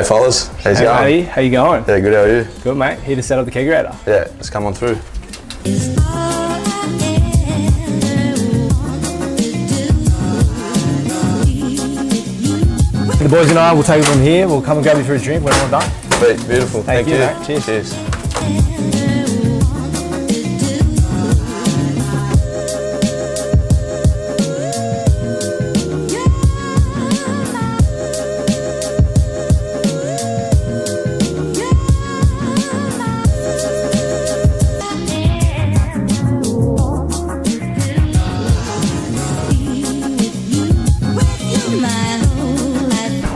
Hey fellas, how's it Hey going? matey, how you going? Yeah, good, how are you? Good mate, here to set up the Kegerator. Yeah, let's come on through. The boys and I will take it from here. We'll come and grab you for a drink when we're done. Sweet, beautiful, thank you. Mate. Cheers. Cheers.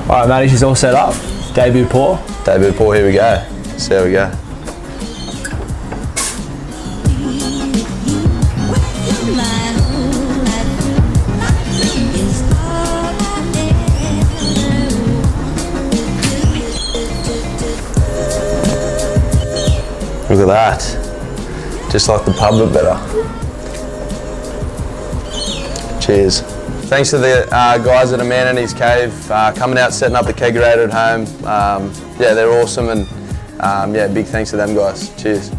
Alright matey, she's all set up. Debut pour. Debut pour, here we go. See how we go. Look at that. Just like the pub, but better. Cheers. Thanks to the guys at A Man in His Cave coming out, setting up the Kegerator at home. Yeah, they're awesome, and yeah, big thanks to them guys. Cheers.